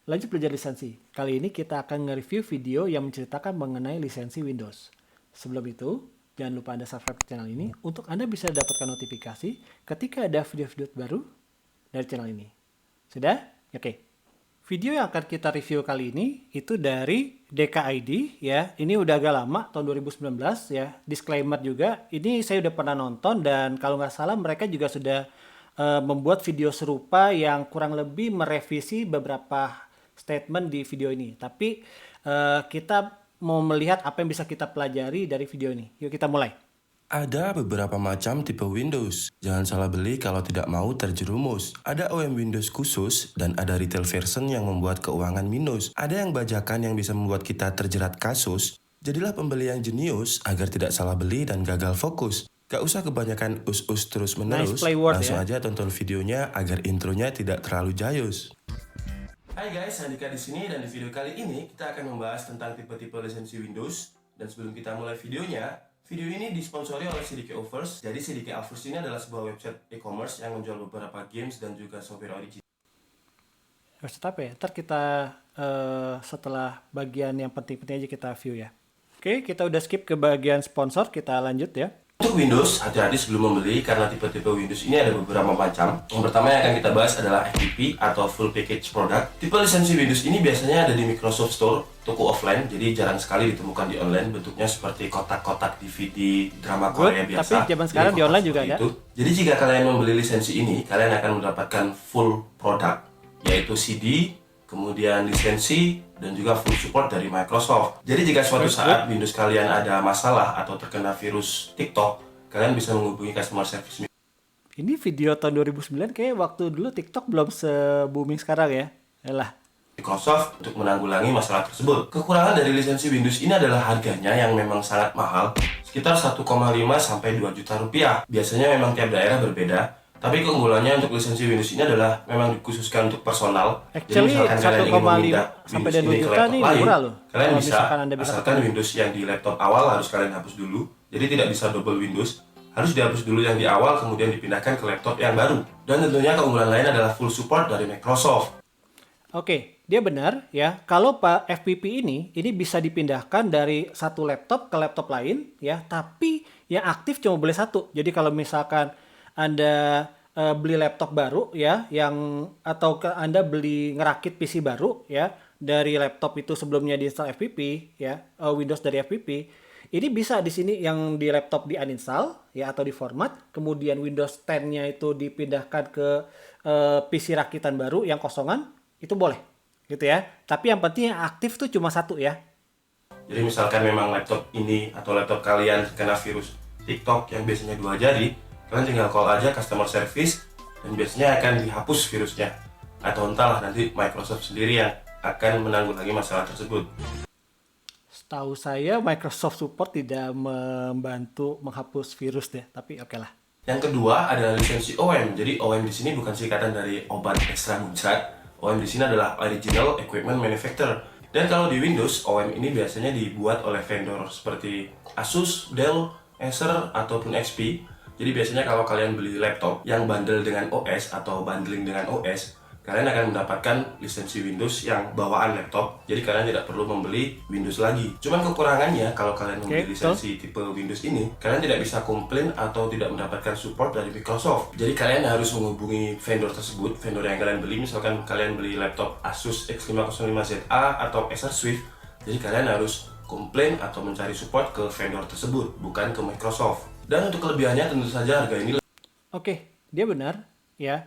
Lanjut belajar lisensi. Kali ini kita akan nge-review video yang menceritakan mengenai lisensi Windows. Sebelum itu, jangan lupa Anda subscribe ke channel ini untuk Anda bisa dapatkan notifikasi ketika ada video-video baru dari channel ini. Sudah? Oke. Video yang akan kita review kali ini itu dari DKID ya. Ini udah agak lama, tahun 2019 ya. Disclaimer juga, ini saya udah pernah nonton dan kalau nggak salah mereka juga sudah membuat video serupa yang kurang lebih merevisi beberapa statement di video ini. Tapi kita mau melihat apa yang bisa kita pelajari dari video ini. Yuk kita mulai. Ada beberapa macam tipe Windows. Jangan salah beli kalau tidak mau terjerumus. Ada OEM Windows khusus dan ada retail version yang membuat keuangan minus. Ada yang bajakan yang bisa membuat kita terjerat kasus. Jadilah pembeli yang jenius agar tidak salah beli dan gagal fokus. Gak usah kebanyakan us-us terus-menerus. Nice play word, Langsung ya. aja tonton videonya agar intronya tidak terlalu jayus. Hai guys, Andika di sini dan di video kali ini kita akan membahas tentang tipe-tipe lisensi Windows. Dan sebelum kita mulai videonya, video ini disponsori oleh CDK Offers. Jadi CDK Offers ini adalah sebuah website e-commerce yang menjual beberapa games dan juga software original. Website apa ya? Ntar kita setelah bagian yang penting-penting aja kita view ya. Oke, kita udah skip ke bagian sponsor, kita lanjut ya. Untuk Windows, hati-hati sebelum membeli karena tipe-tipe Windows ini ada beberapa macam. Yang pertama yang akan kita bahas adalah FPP atau Full Package Product. Tipe lisensi Windows ini biasanya ada di Microsoft Store, toko offline, jadi jarang sekali ditemukan di online. Bentuknya seperti kotak-kotak DVD drama Korea biasa. Tapi zaman sekarang di online juga ada. Jadi jika kalian membeli lisensi ini, kalian akan mendapatkan full product, yaitu CD, kemudian lisensi, dan juga full support dari Microsoft. Jadi jika suatu saat Windows kalian ada masalah atau terkena virus TikTok, kalian bisa menghubungi customer service. Ini video tahun 2009 kayak waktu dulu TikTok belum se-booming sekarang ya. Yalah. Microsoft untuk menanggulangi masalah tersebut. Kekurangan dari lisensi Windows ini adalah harganya yang memang sangat mahal, sekitar 1,5 sampai 2 juta rupiah. Biasanya memang tiap daerah berbeda. Tapi keunggulannya untuk lisensi Windows ini adalah memang dikhususkan untuk personal. Actually, jadi misalkan kalian ingin memindah sampai Windows ini ke juta laptop nih lain, murah loh. kalian Kalau bisa, misalkan Anda bisa asalkan Windows yang di laptop awal harus kalian hapus dulu. Jadi tidak bisa double Windows, harus dihapus dulu yang di awal kemudian dipindahkan ke laptop yang baru. Dan tentunya keunggulan lain adalah full support dari Microsoft. Oke, dia benar ya. Kalau Pak FPP ini bisa dipindahkan dari satu laptop ke laptop lain ya, tapi yang aktif cuma boleh satu. Jadi kalau misalkan Anda beli laptop baru ya, atau Anda beli ngerakit PC baru ya, dari laptop itu sebelumnya diinstal FPP ya, Windows dari FPP, ini bisa di sini yang di laptop di uninstall ya atau di format, kemudian Windows 10-nya itu dipindahkan ke PC rakitan baru yang kosongan, itu boleh gitu ya. Tapi yang penting yang aktif tuh cuma satu ya. Jadi misalkan memang laptop ini atau laptop kalian kena virus TikTok yang biasanya 2 jari, kalian tinggal call aja customer service dan biasanya akan dihapus virusnya. Atau entahlah nanti Microsoft sendiri yang akan menanggulangi masalah tersebut. Setahu saya Microsoft Support tidak membantu menghapus virus deh, tapi oke lah. Yang kedua adalah lisensi OEM. Jadi OEM di sini bukan singkatan dari obat ekstra muncrat. OEM di sini adalah Original Equipment Manufacturer. Dan kalau di Windows, OEM ini biasanya dibuat oleh vendor seperti Asus, Dell, Acer, ataupun XP. Jadi biasanya kalau kalian beli laptop yang bundle dengan OS atau bundling dengan OS, kalian akan mendapatkan lisensi Windows yang bawaan laptop. Jadi kalian tidak perlu membeli Windows lagi. Cuman kekurangannya kalau kalian membeli lisensi tipe Windows ini, kalian tidak bisa komplain atau tidak mendapatkan support dari Microsoft. Jadi kalian harus menghubungi vendor tersebut, vendor yang kalian beli. Misalkan kalian beli laptop Asus X505ZA atau Acer Swift, jadi kalian harus komplain atau mencari support ke vendor tersebut, bukan ke Microsoft. Dan untuk kelebihannya tentu saja harga ini. Oke, dia benar ya.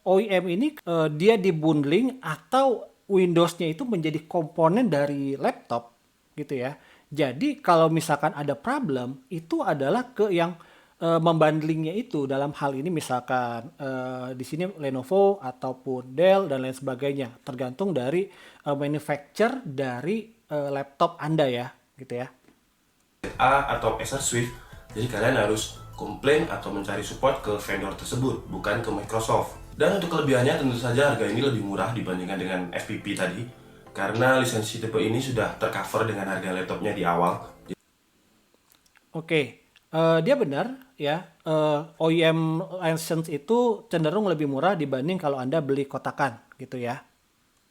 OEM ini dia dibundling atau Windows-nya itu menjadi komponen dari laptop gitu ya. Jadi kalau misalkan ada problem itu adalah ke yang membundlingnya itu, dalam hal ini misalkan di sini Lenovo ataupun Dell dan lain sebagainya, tergantung dari manufacturer dari laptop Anda ya gitu ya. Atau Acer Swift, jadi kalian harus komplain atau mencari support ke vendor tersebut, bukan ke Microsoft. Dan untuk kelebihannya tentu saja harga ini lebih murah dibandingkan dengan FPP tadi, karena lisensi tipe ini sudah tercover dengan harga laptopnya di awal. Oke, dia benar ya. OEM license itu cenderung lebih murah dibanding kalau Anda beli kotakan gitu ya.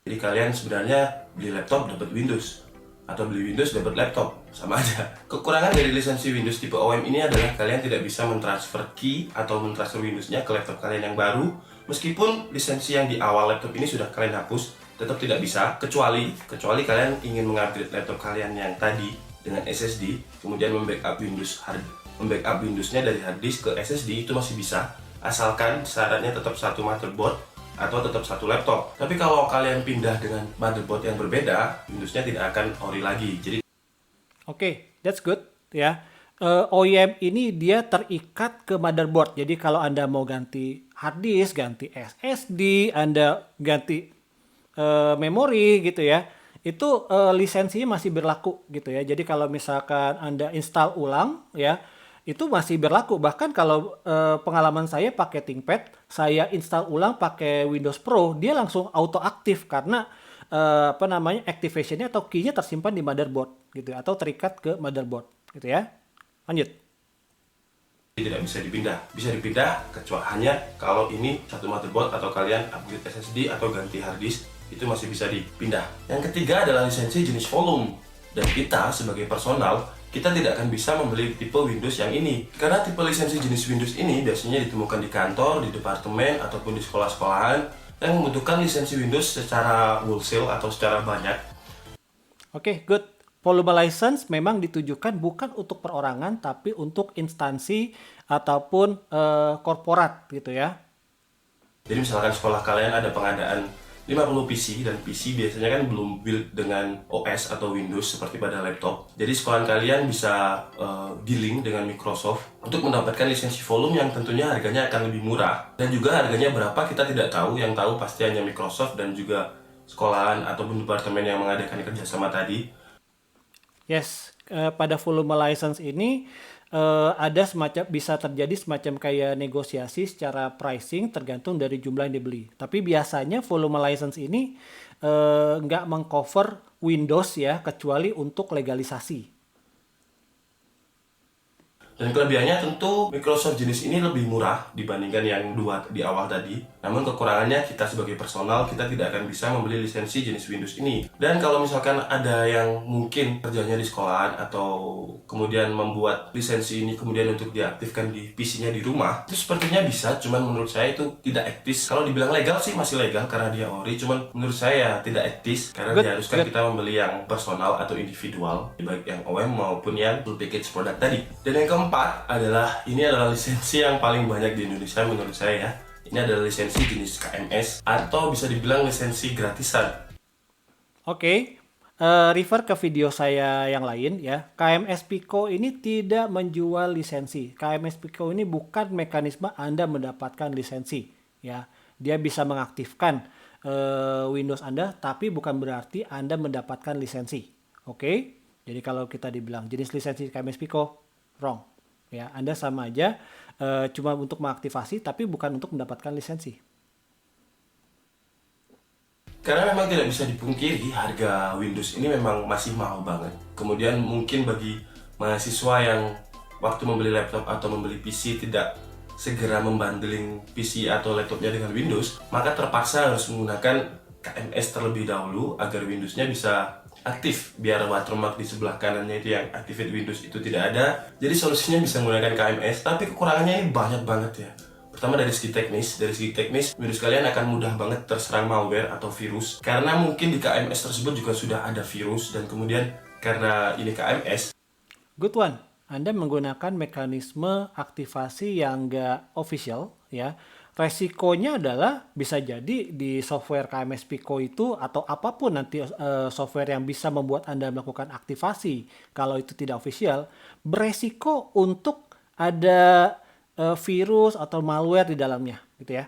Jadi kalian sebenarnya beli laptop dapat Windows, atau beli Windows dapat laptop, sama aja. Kekurangan dari lisensi Windows tipe OEM ini adalah kalian tidak bisa mentransfer key atau mentransfer Windowsnya ke laptop kalian yang baru. Meskipun lisensi yang di awal laptop ini sudah kalian hapus, tetap tidak bisa, kecuali kalian ingin mengupgrade laptop kalian yang tadi dengan SSD, kemudian membackup Windowsnya dari hard disk ke SSD, itu masih bisa, asalkan syaratnya tetap satu motherboard atau tetap satu laptop. Tapi kalau kalian pindah dengan motherboard yang berbeda, Windowsnya tidak akan ori lagi. Jadi Oke, that's good ya. OEM ini dia terikat ke motherboard. Jadi kalau Anda mau ganti hard disk, ganti SSD, Anda ganti memori gitu ya, itu lisensinya masih berlaku gitu ya. Jadi kalau misalkan Anda install ulang ya, itu masih berlaku. Bahkan kalau pengalaman saya pakai ThinkPad, saya install ulang pakai Windows Pro, dia langsung auto aktif karena activation-nya atau key-nya tersimpan di motherboard gitu ya, atau terikat ke motherboard gitu ya. Lanjut. tidak bisa dipindah. Bisa dipindah kecuali hanya kalau ini satu motherboard atau kalian upgrade SSD atau ganti hard disk, itu masih bisa dipindah. Yang ketiga adalah lisensi jenis volume. Dan kita sebagai personal, kita tidak akan bisa membeli tipe Windows yang ini. Karena tipe lisensi jenis Windows ini biasanya ditemukan di kantor, di departemen, ataupun di sekolah-sekolahan yang membutuhkan lisensi Windows secara wholesale atau secara banyak. Oke, good. Volume license memang ditujukan bukan untuk perorangan, tapi untuk instansi ataupun korporat gitu ya. Jadi misalkan sekolah kalian ada pengadaan 50 PC, dan PC biasanya kan belum build dengan OS atau Windows seperti pada laptop. Jadi sekolah kalian bisa dealing dengan Microsoft untuk mendapatkan lisensi volume yang tentunya harganya akan lebih murah. Dan juga harganya berapa kita tidak tahu, yang tahu pasti hanya Microsoft dan juga sekolahan ataupun departemen yang mengadakan kerjasama tadi. Yes, pada volume license ini ada semacam bisa terjadi semacam kayak negosiasi secara pricing tergantung dari jumlah yang dibeli. Tapi biasanya volume license ini nggak mengcover Windows ya, kecuali untuk legalisasi. Dan kelebihannya tentu Microsoft jenis ini lebih murah dibandingkan yang dua di awal tadi. Namun kekurangannya kita sebagai personal, kita tidak akan bisa membeli lisensi jenis Windows ini. Dan kalau misalkan ada yang mungkin kerjanya di sekolahan atau kemudian membuat lisensi ini kemudian untuk diaktifkan di PC-nya di rumah, itu sepertinya bisa, cuman menurut saya itu tidak etis. Kalau dibilang legal sih masih legal karena dia ori, cuman menurut saya tidak etis karena diharuskan kita membeli yang personal atau individual, baik yang OEM maupun yang full package produk tadi. Dan yang keempat adalah, ini adalah lisensi yang paling banyak di Indonesia menurut saya ya. Ini adalah lisensi jenis KMS atau bisa dibilang lisensi gratisan. Oke, refer ke video saya yang lain ya. KMS Pico ini tidak menjual lisensi. KMS Pico ini bukan mekanisme Anda mendapatkan lisensi ya. Dia bisa mengaktifkan Windows Anda, tapi bukan berarti Anda mendapatkan lisensi. Oke? Jadi kalau kita dibilang jenis lisensi KMS Pico, wrong. Ya, Anda sama aja cuma untuk mengaktifasi tapi bukan untuk mendapatkan lisensi. Karena memang tidak bisa dipungkiri harga Windows ini memang masih mahal banget. Kemudian mungkin bagi mahasiswa yang waktu membeli laptop atau membeli PC tidak segera membundling PC atau laptopnya dengan Windows, maka terpaksa harus menggunakan KMS terlebih dahulu agar Windowsnya bisa aktif, biar watermark di sebelah kanannya itu yang activate Windows itu tidak ada. Jadi solusinya bisa menggunakan KMS, tapi kekurangannya ini banyak banget ya. Pertama dari segi teknis Windows kalian akan mudah banget terserang malware atau virus, karena mungkin di KMS tersebut juga sudah ada virus, dan kemudian karena ini KMS. Good one. Anda menggunakan mekanisme aktivasi yang nggak official ya. Resikonya adalah bisa jadi di software KMS Pico itu atau apapun nanti software yang bisa membuat Anda melakukan aktivasi kalau itu tidak official, beresiko untuk ada virus atau malware di dalamnya gitu ya.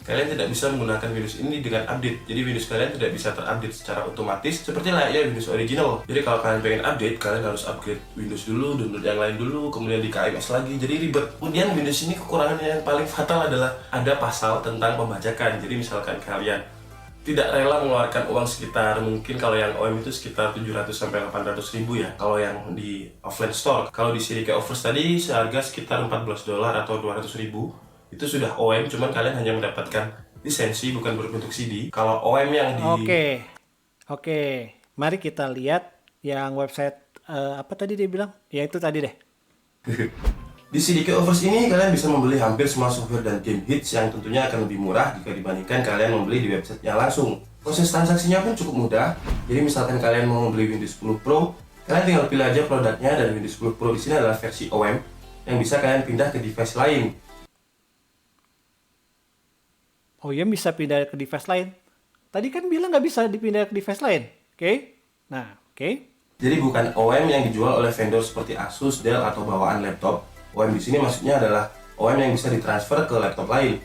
Kalian tidak bisa menggunakan Windows ini dengan update. Jadi Windows kalian tidak bisa terupdate secara otomatis seperti layaknya Windows original. Jadi kalau kalian pengen update, kalian harus upgrade Windows dulu, download yang lain dulu, kemudian di KMS lagi. Jadi ribet. Kemudian Windows ini kekurangannya yang paling fatal adalah ada pasal tentang pembajakan. Jadi misalkan kalian tidak rela mengeluarkan uang sekitar, mungkin kalau yang OEM itu sekitar 700 sampai 800 ribu ya. Kalau yang di offline store, kalau di Sirika Offers tadi seharga sekitar $14 atau 200 ribu. Itu sudah OEM, cuman kalian hanya mendapatkan lisensi, bukan berbentuk CD. Kalau OEM yang di Oke. Mari kita lihat yang website apa tadi dia bilang? Ya itu tadi deh. Di CDK Offers ini kalian bisa membeli hampir semua software dan game hits yang tentunya akan lebih murah jika dibandingkan kalian membeli di websitenya langsung. Proses transaksinya pun cukup mudah. Jadi misalkan kalian mau membeli Windows 10 Pro, kalian tinggal pilih aja produknya, dan Windows 10 Pro di sini adalah versi OEM yang bisa kalian pindah ke device lain. Oh ya, bisa pindah ke device lain. Tadi kan bilang nggak bisa dipindah ke device lain. Oke. Nah, oke. Jadi bukan OEM yang dijual oleh vendor seperti Asus, Dell, atau bawaan laptop. OEM di sini maksudnya adalah OEM yang bisa ditransfer ke laptop lain.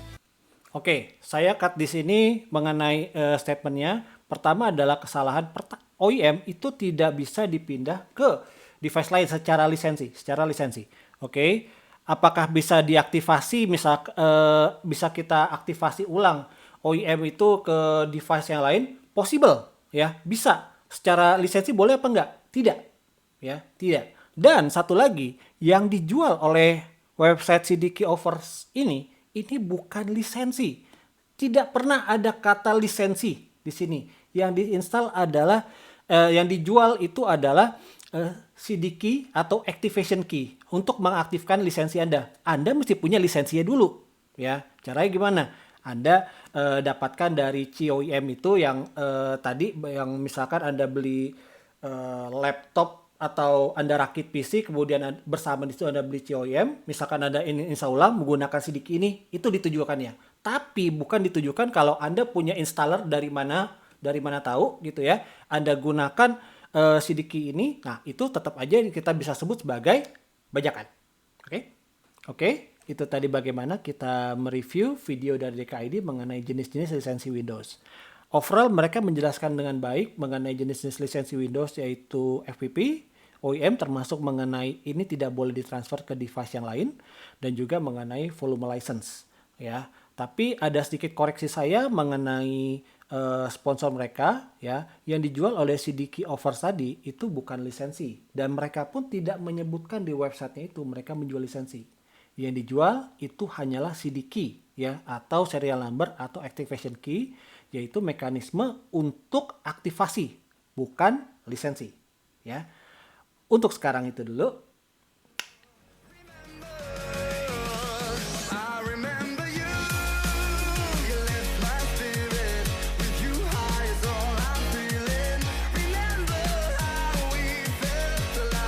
Oke, saya cut di sini mengenai statementnya. Pertama adalah kesalahan OEM itu tidak bisa dipindah ke device lain secara lisensi. Oke, apakah bisa diaktifasi? Bisa kita aktivasi ulang OEM itu ke device yang lain? Possible, ya, bisa. Secara lisensi boleh apa enggak? Tidak, ya, tidak. Dan satu lagi, yang dijual oleh website CDK Offers ini bukan lisensi. Tidak pernah ada kata lisensi di sini. Yang diinstal adalah, yang dijual itu adalah CD key atau activation key untuk mengaktifkan lisensi Anda. Anda mesti punya lisensinya dulu, ya. Caranya gimana? Anda dapatkan dari COEM itu yang tadi, yang misalkan Anda beli laptop atau Anda rakit PC, kemudian bersama di situ Anda beli COEM, misalkan Anda ini install ulang menggunakan CD key ini, itu ditujukannya. Tapi bukan ditujukan kalau Anda punya installer dari mana tahu gitu ya. Anda gunakan CD key ini, nah itu tetap aja kita bisa sebut sebagai bajakan. Oke, itu tadi bagaimana kita mereview video dari DKID mengenai jenis-jenis lisensi Windows. Overall mereka menjelaskan dengan baik mengenai jenis-jenis lisensi Windows, yaitu FPP, OEM, termasuk mengenai ini tidak boleh ditransfer ke device yang lain, dan juga mengenai volume license, ya. Tapi ada sedikit koreksi saya mengenai sponsor mereka, ya, yang dijual oleh CDK Offers tadi itu bukan lisensi, dan mereka pun tidak menyebutkan di websitenya itu mereka menjual lisensi. Yang dijual itu hanyalah CD key, ya, atau serial number atau activation key, yaitu mekanisme untuk aktivasi, bukan lisensi, ya. Untuk sekarang itu dulu.